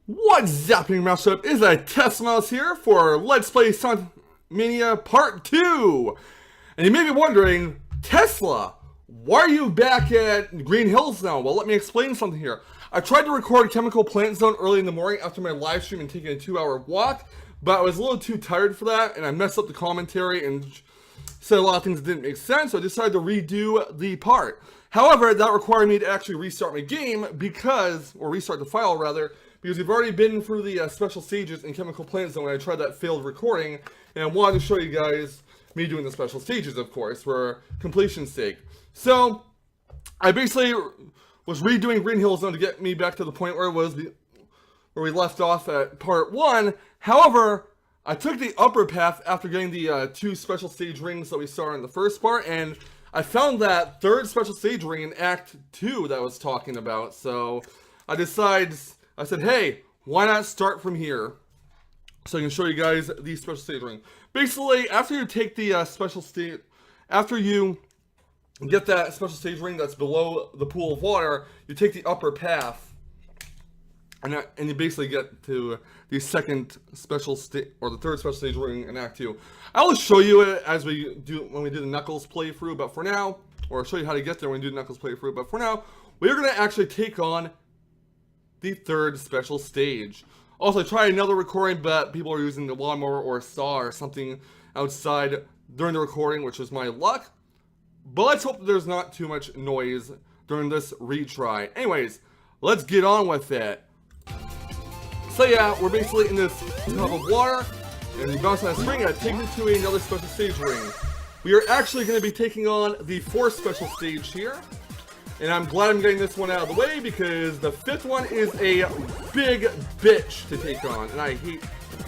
What's happening, Mousetrap? Is a Test Mouse here for Let's Play Sonic Mania Part 2. And you may be wondering, Tesla, why are you back at Green Hills now? Well, let me explain something here. I tried to record Checmical Plant Zone early in the morning after my live stream and taking a 2-hour walk, but I was a little too tired for that, and I messed up the commentary and said a lot of things that didn't make sense, so I decided to redo the part. However, that required me to actually restart my game or restart the file rather, because we've already been through the special stages in Checmical Plant Zone, and I tried that failed recording, and I wanted to show you guys me doing the special stages, of course, for completion's sake. So, I basically was redoing Green Hill Zone to get me back to the point where we left off at part 1. However, I took the upper path after getting the 2 special stage rings that we saw in the first part, and I found that 3rd special stage ring in Act 2 that I was talking about, so I said, hey, why not start from here? So I can show you guys the special stage ring. Basically, after you take the after you get that special stage ring that's below the pool of water, you take the upper path, and you basically get to the 2nd special stage, or the 3rd special stage ring in Act 2. I will show you it as when we do the Knuckles playthrough, but for now, or I'll show you how to get there when we do the Knuckles playthrough, but for now, we're going to actually take on the 3rd special stage. Also, I tried another recording, but people are using the lawnmower or a saw or something outside during the recording, which was my luck. But let's hope that there's not too much noise during this retry. Anyways, let's get on with it. So yeah, we're basically in this tub of water, and you bounce on that spring, and it takes you to another special stage ring. We are actually going to be taking on the 4th special stage here. And I'm glad I'm getting this one out of the way, because the 5th one is a big bitch to take on. And I hate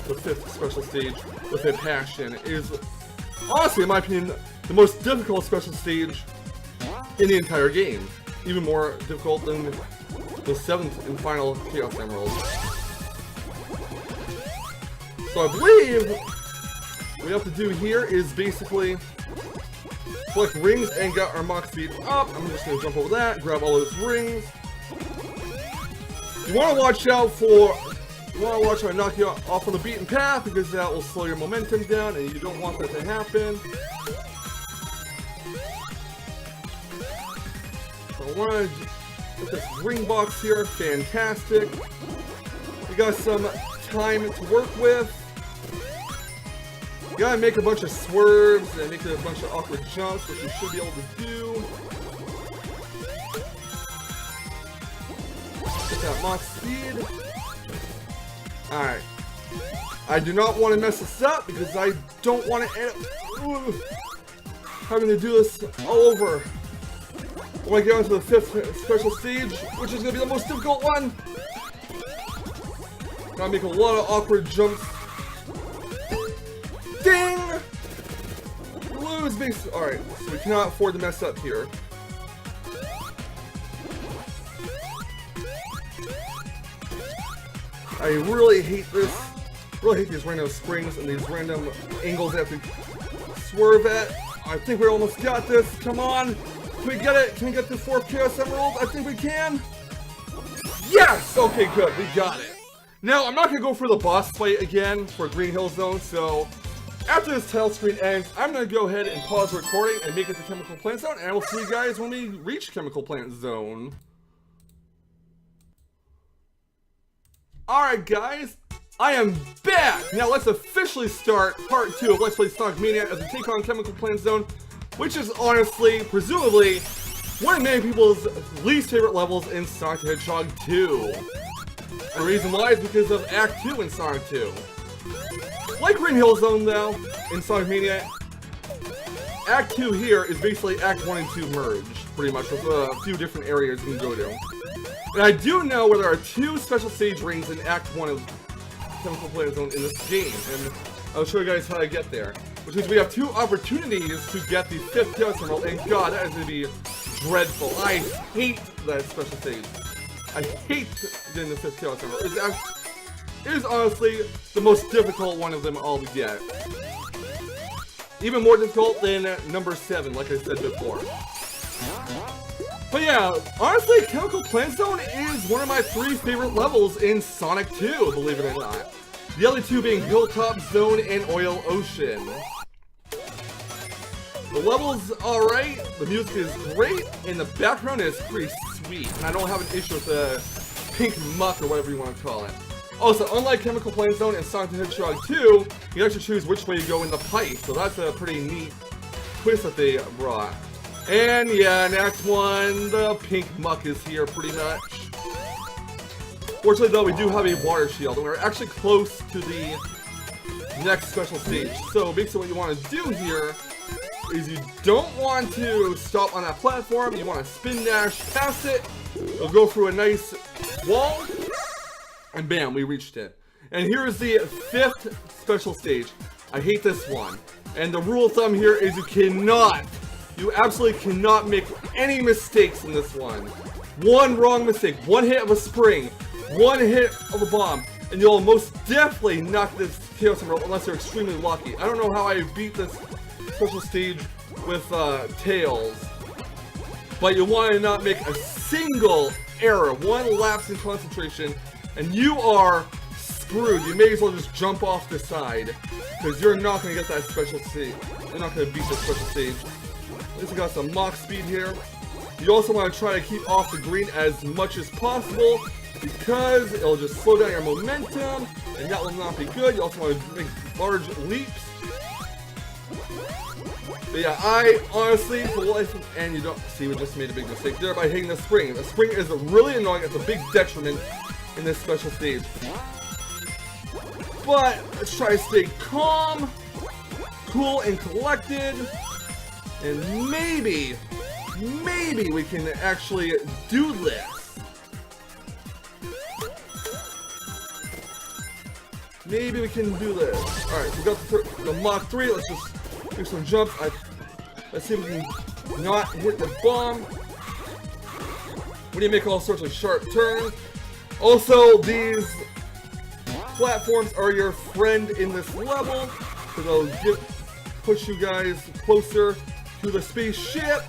the 5th special stage with a passion. It is, honestly, in my opinion, the most difficult special stage in the entire game. Even more difficult than the 7th and final Chaos Emerald. So I believe what we have to do here is basically collect rings and get our Mach speed up. I'm just going to jump over that, grab all those rings. You want to watch out when I knock you off on the beaten path, because that will slow your momentum down, and you don't want that to happen. So I want to get this ring box here. Fantastic. We got some time to work with. You gotta make a bunch of swerves and make a bunch of awkward jumps, which you should be able to do. Get that Mach speed. Alright. I do not want to mess this up, because I don't want to end up having to do this all over when I get onto the 5th special stage, which is going to be the most difficult one. Gotta make a lot of awkward jumps. Ding! Lose base. Alright, so we cannot afford to mess up here. I really hate this. Really hate these random springs and these random angles I have to swerve at. I think we almost got this. Come on! Can we get it? Can we get the 4th Chaos Emerald? I think we can. Yes! Okay, good. We got it. Now, I'm not going to go for the boss fight again for Green Hill Zone, so after this title screen ends, I'm going to go ahead and pause the recording and make it to Checmical Plant Zone, and I will see you guys when we reach Checmical Plant Zone. Alright guys, I am back! Now let's officially start part 2 of Let's Play Sonic Mania as we take on Checmical Plant Zone, which is honestly, presumably, one of many people's least favorite levels in Sonic the Hedgehog 2. And the reason why is because of Act 2 in Sonic 2. Like Green Hill Zone though, in Sonic Mania, Act 2 here is basically Act 1 and 2 merged, pretty much, with a few different areas you can go to. And I do know where there are 2 special stage rings in Act 1 of Checmical Plant Zone in this game, and I'll show you guys how I get there. Which means we have 2 opportunities to get the 5th Chaos Emerald, and god, that is going to be dreadful. I hate that special stage. I hate getting the 5th Chaos Emerald. It is honestly the most difficult one of them all to get. Even more difficult than number 7, like I said before. But yeah, honestly, Chemical Plant Zone is one of my 3 favorite levels in Sonic 2, believe it or not. The other 2 being Hilltop Zone and Oil Ocean. The level's alright, the music is great, and the background is pretty sweet. And I don't have an issue with the pink muck or whatever you want to call it. Also, unlike Chemical Plant Zone and Sonic the Hedgehog 2, you actually choose which way you go in the pipe, so that's a pretty neat twist that they brought. And yeah, next one, the pink muck is here pretty much. Fortunately though, we do have a water shield, and we're actually close to the next special stage. So basically what you want to do here is you don't want to stop on that platform, you want to spin dash past it, you'll go through a nice wall, and bam, we reached it. And here is the 5th special stage. I hate this one. And the rule of thumb here is you absolutely cannot make any mistakes in this one. One wrong mistake, one hit of a spring, one hit of a bomb, and you'll most definitely knock this Chaos Emerald unless you're extremely lucky. I don't know how I beat this special stage with Tails, but you want to not make a single error, one lapse in concentration, and you are screwed. You may as well just jump off the side, because you're not going to get that special stage. You're not going to beat this special stage. At least we got some Mach speed here. You also want to try to keep off the green as much as possible, because it'll just slow down your momentum, and that will not be good. You also want to make large leaps. But yeah, I honestly, for life, and you don't see, we just made a big mistake there by hitting the spring. The spring is really annoying. It's a big detriment in this special stage. But let's try to stay calm, cool, and collected, and maybe we can actually do this. Maybe we can do this. Alright, so we got the Mach 3. Let's just do some jumps. Let's see if we can not hit the bomb. When you make all sorts of sharp turns. Also, these platforms are your friend in this level, so they'll push you guys closer to the spaceship.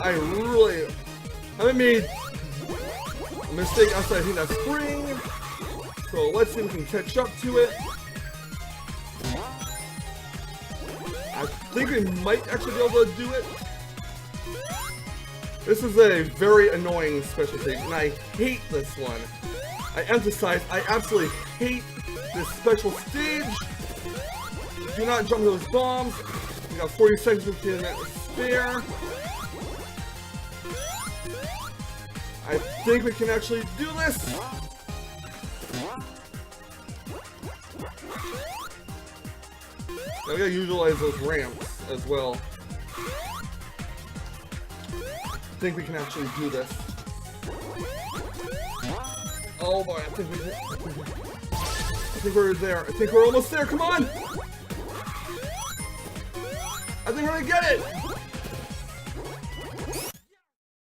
I haven't made a mistake outside hitting that spring, so let's see if we can catch up to it. I think we might actually be able to do it. This is a very annoying special stage, and I hate this one. I emphasize, I absolutely hate this special stage. Do not jump those bombs. We got 40 seconds we can spare. I think we can actually do this. Now we gotta utilize those ramps as well. I think we can actually do this. Oh boy, I think we're there. I think we're almost there. Come on! I think we're gonna get it!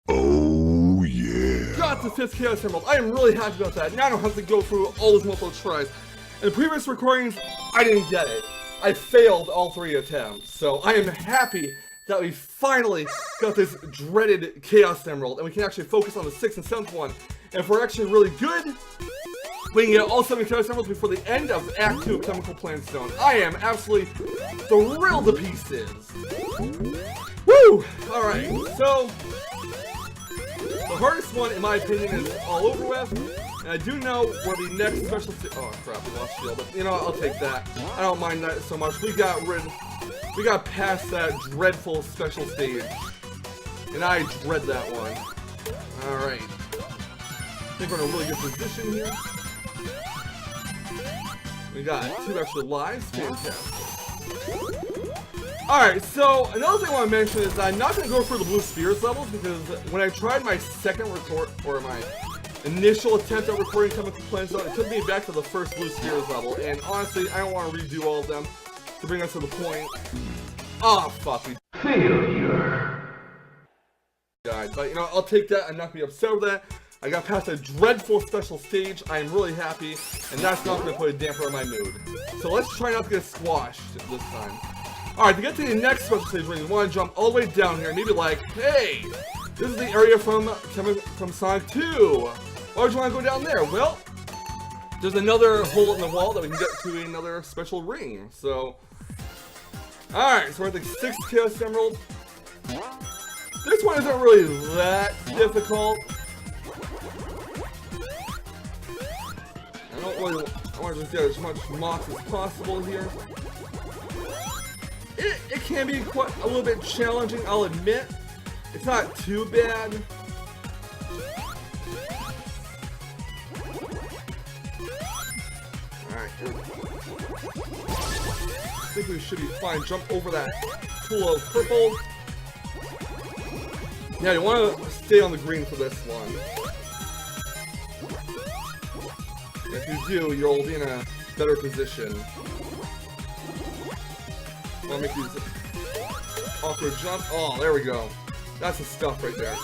Oh yeah! Got the 5th Chaos Emerald. I am really happy about that. Now I don't have to go through all those multiple tries. In the previous recordings, I didn't get it. I failed all 3 attempts. So I am happy that we finally got this dreaded Chaos Emerald, and we can actually focus on the 6th and 7th one. And if we're actually really good, we can get all 7 Chaos Emeralds before the end of Act 2 of Chemical Plant Zone. I am absolutely thrilled to pieces. Woo! Alright, so the hardest one, in my opinion, is all over with. And I do know where the next special oh crap, we lost shield, but you know, I'll take that. I don't mind that so much. We got past that dreadful special stage. And I dread that one. Alright. I think we're in a really good position here. We got 2 extra lives. Fantastic. Alright, so another thing I want to mention is I'm not going to go for the Blue Spheres levels, because when I tried my second record, or my initial attempt at recording Chemical Plant Zone, it took me back to the first Blue Spheres level, and honestly, I don't want to redo all of them to bring us to the point. Oh, fuck. Failure. But, you know, I'll take that. I'm not going to be upset with that. I got past a dreadful special stage. I am really happy, and that's not going to put a damper on my mood. So let's try not to get squashed this time. Alright, to get to the next special stage where you want to jump all the way down here, maybe like, hey, this is the area from Sonic 2. Why would you want to go down there? Well, there's another hole in the wall that we can get to another special ring. So, alright, so we're at the 6th Chaos Emerald. This one isn't really that difficult. I want to just get as much mox as possible here. It can be quite a little bit challenging, I'll admit. It's not too bad. Alright, I think we should be fine. Jump over that pool of purple. Yeah, you want to stay on the green for this one. If you do, you'll be in a better position. Want to make these awkward jump? Oh, there we go. That's the stuff right there.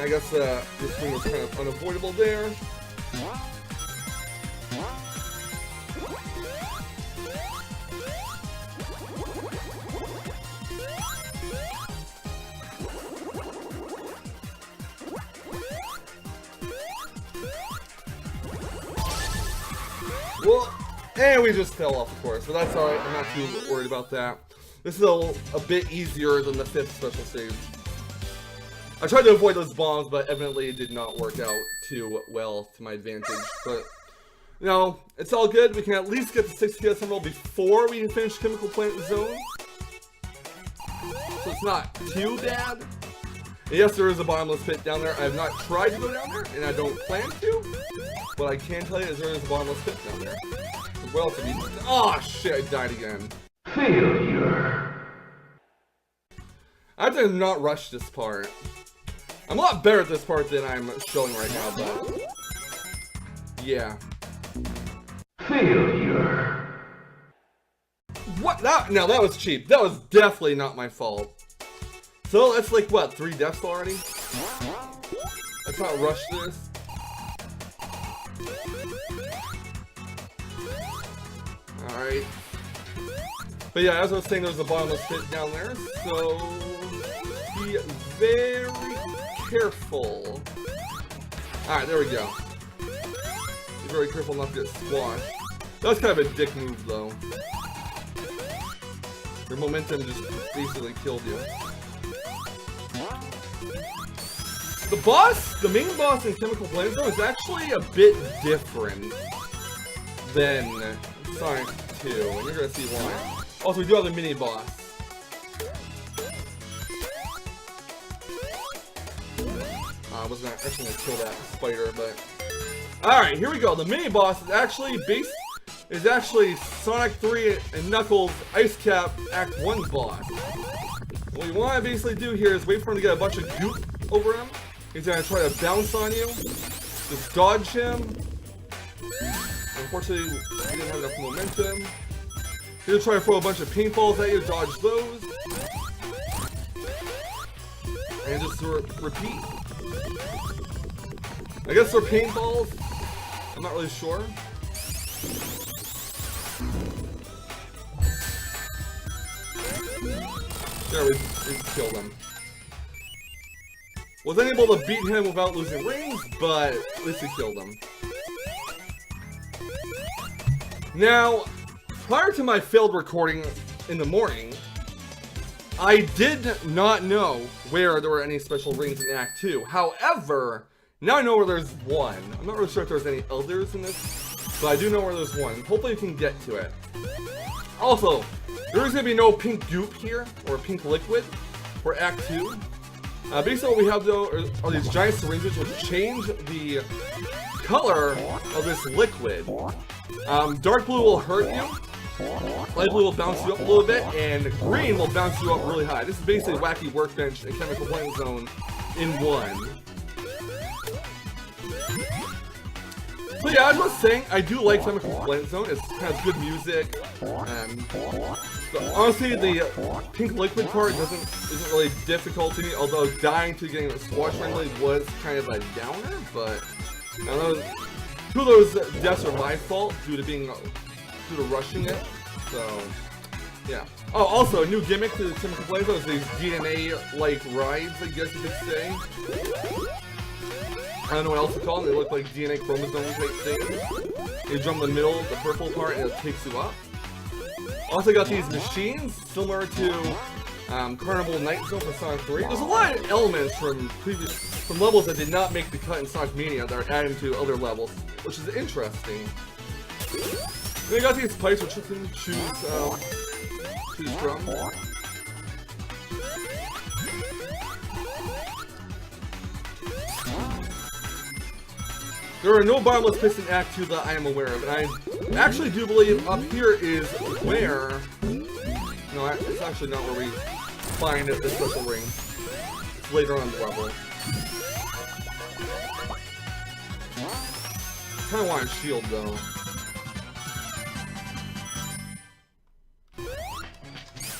I guess this thing was kind of unavoidable there. Well, and we just fell off, of course, but that's alright. I'm not too worried about that. This is a bit easier than the 5th special stage. I tried to avoid those bombs, but evidently it did not work out too well to my advantage. But, you know, it's all good. We can at least get the 6th Chaos Emerald before we finish Chemical Plant Zone. So it's not too bad. And yes, there is a bottomless pit down there. I have not tried to go down there, and I don't plan to. But I can tell you is there is a bottomless pit down there. What else have you... Oh, shit, I died again. Failure. I have to not rush this part. I'm a lot better at this part than I'm showing right now, but... yeah. Failure. What? Now that was cheap. That was definitely not my fault. So that's like, what, 3 deaths already? Let's not rush this. Alright. But yeah, as I was saying, there's a bottomless pit down there, so be very careful. Alright, there we go. Be very careful not to get squashed. That was kind of a dick move, though. Your momentum just basically killed you. The boss, the main boss in Chemical Plant Zone is actually a bit different than Sonic 2, and you're gonna see why. Also, we do have the mini boss. I wasn't actually gonna kill that spider, but alright, here we go. The mini boss is actually Sonic 3 and Knuckles Ice Cap Act 1 boss. What you want to basically do here is wait for him to get a bunch of goop over him. He's gonna try to bounce on you. Just dodge him. Unfortunately, he didn't have enough momentum. He's gonna try to throw a bunch of paintballs at you, dodge those. And just repeat. I guess they're paintballs. I'm not really sure. There, we killed him. Wasn't able to beat him without losing rings, but at least we killed him. Now, prior to my failed recording in the morning, I did not know where there were any special rings in Act 2. However, now I know where there's one. I'm not really sure if there's any others in this, but I do know where there's one. Hopefully you can get to it. Also, there is going to be no pink goop here, or pink liquid, for Act 2. Basically what we have though are these giant syringes which change the color of this liquid. Dark blue will hurt you, light blue will bounce you up a little bit, and green will bounce you up really high. This is basically Wacky Workbench and Chemical Plant Zone in one. So yeah, as I was saying, I do like Checmical Plant Zone. It has good music, and honestly, the pink liquid part isn't really difficult to me. Although dying to getting a squash randomly was kind of a downer, but I don't know. 2 of those deaths are my fault due to rushing it. So yeah. Oh, also a new gimmick to the Checmical Plant Zone is these DNA-like rides, I guess you could say. I don't know what else to call them. They look like DNA chromosome type things. You jump in the middle, the purple part, and it takes you up. Also got these machines, similar to Carnival Night Zone for Sonic 3. There's a lot of elements from levels that did not make the cut in Sonic Mania that are added to other levels, which is interesting. Then you got these pipes which you can choose from. There are no bottomless pits in Act 2 that I am aware of, and I actually do believe up here is where... No, it's actually not where we find the special ring. It's later on the level. I kinda want a shield, though. I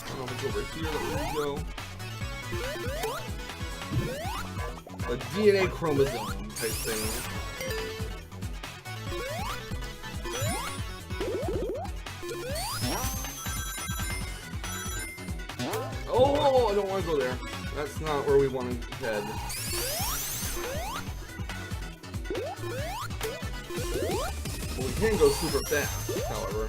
don't know if it's over here that we go. A DNA chromosome type thing. Oh, I don't want to go there. That's not where we want to head. Well, we can go super fast, however.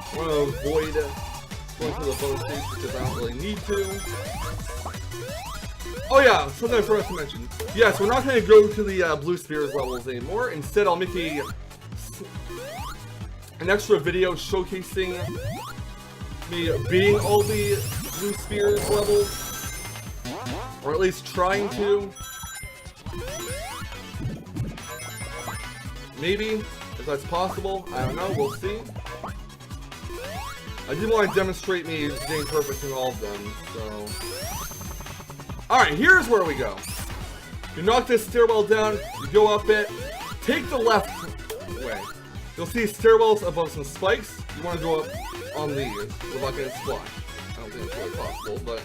I want to avoid going to the bonus stage because I don't really need to. Oh yeah, something I forgot to mention. Yes, we're not going to go to the Blue Spheres levels anymore. Instead, I'll make an extra video showcasing me beating all the Blue Spheres levels. Or at least trying to. Maybe, if that's possible. I don't know, we'll see. I did want to demonstrate me getting perfect in all of them, so... Alright, here's where we go. You knock this stairwell down, you go up it, take the left way. You'll see stairwells above some spikes. You want to go up on these without getting splashed. I don't think it's really possible, but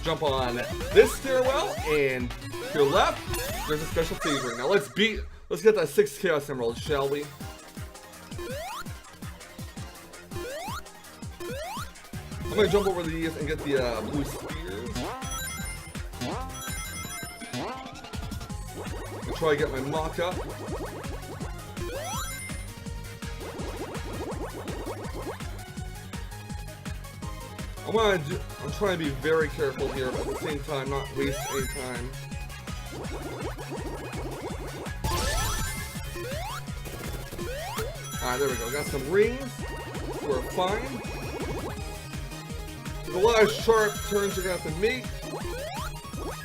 jump on this stairwell, and to your left, there's a special stage ring. Now let's get that 6 Chaos Emeralds, shall we? I'm gonna jump over these and get the blue spheres. I'll try to get my mock up. I'm trying to be very careful here, but at the same time, not waste any time. Alright, there we go. Got some rings. We're fine. There's a lot of sharp turns you're going to have to make,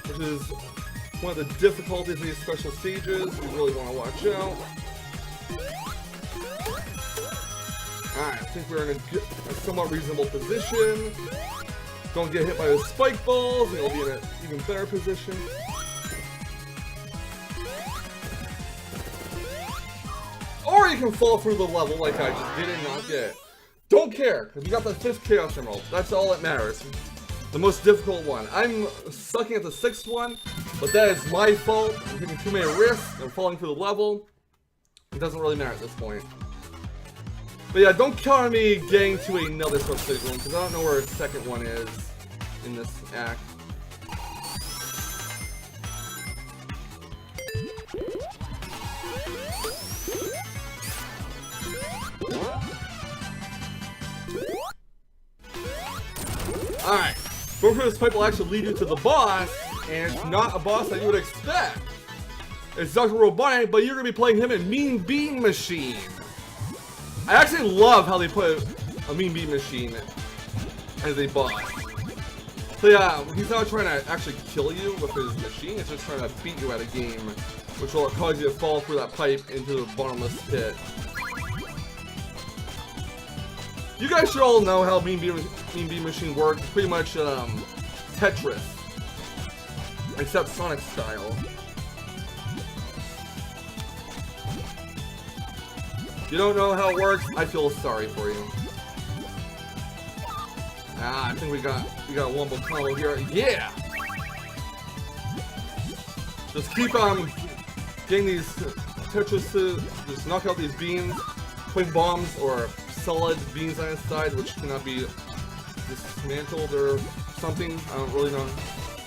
which is one of the difficulties of these special stages. You really want to watch out. Alright, I think we're in a somewhat reasonable position. Don't get hit by those spike balls, and you'll be in an even better position. Or you can fall through the level like I just did and not get it. Don't care, because you got the 5th Chaos Emerald. That's all that matters. The most difficult one. I'm sucking at the 6th one, but that is my fault. I'm taking too many risks. I'm falling through the level. It doesn't really matter at this point. But yeah, don't count on me getting to another substage one, because I don't know where the second one is in this act. Alright, going through this pipe will actually lead you to the boss, and it's not a boss that you would expect. It's Dr. Robotnik, but you're going to be playing him in Mean Bean Machine. I actually love how they put a Mean Bean Machine as a boss. So yeah, he's not trying to actually kill you with his machine, it's just trying to beat you at a game, which will cause you to fall through that pipe into the bottomless pit. You guys should all know how Mean Bean Machine works. It's pretty much Tetris, except Sonic style. If you don't know how it works, I feel sorry for you. I think we got a wombo combo here. Yeah. Just keep on getting these Tetris to just knock out these beans, putting bombs or solid beans on his side, which cannot be dismantled or something. I don't really know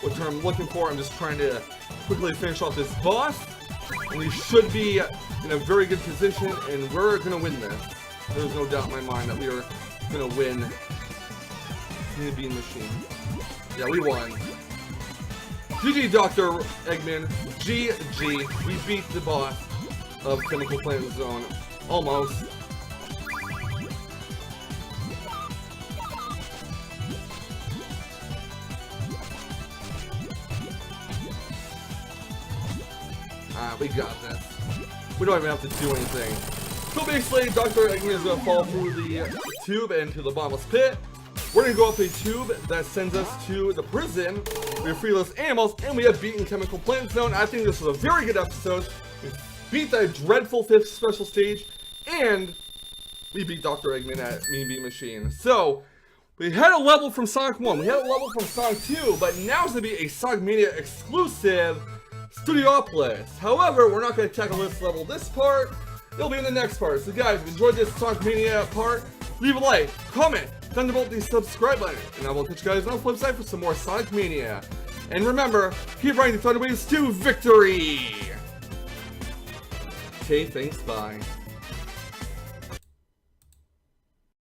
what term I'm looking for. I'm just trying to quickly finish off this boss, and we should be in a very good position, and we're gonna win this. There's no doubt in my mind that we are gonna win the Bean Machine. Yeah, we won. GG, Dr. Eggman. GG. We beat the boss of Chemical Plant Zone. Almost. We got this. We don't even have to do anything. So basically, Dr. Eggman is gonna fall through the tube into the bottomless pit. We're gonna go up a tube that sends us to the prison. We have freeless animals, and we have beaten Chemical Plant Zone. I think this was a very good episode. We beat that dreadful 5th special stage, and we beat Dr. Eggman at Mean Bean Machine. So, we had a level from Sonic 1, we had a level from Sonic 2, but now it's gonna be a Sonic Mania exclusive Studiopolis. However, we're not gonna tackle this level this part. It'll be in the next part. So guys, if you enjoyed this Sonic Mania part, leave a like, comment, thunderbolt the subscribe button, and I will catch you guys on the flip side for some more Sonic Mania. And remember, keep riding the Thunderwaves to victory! Okay, thanks, bye.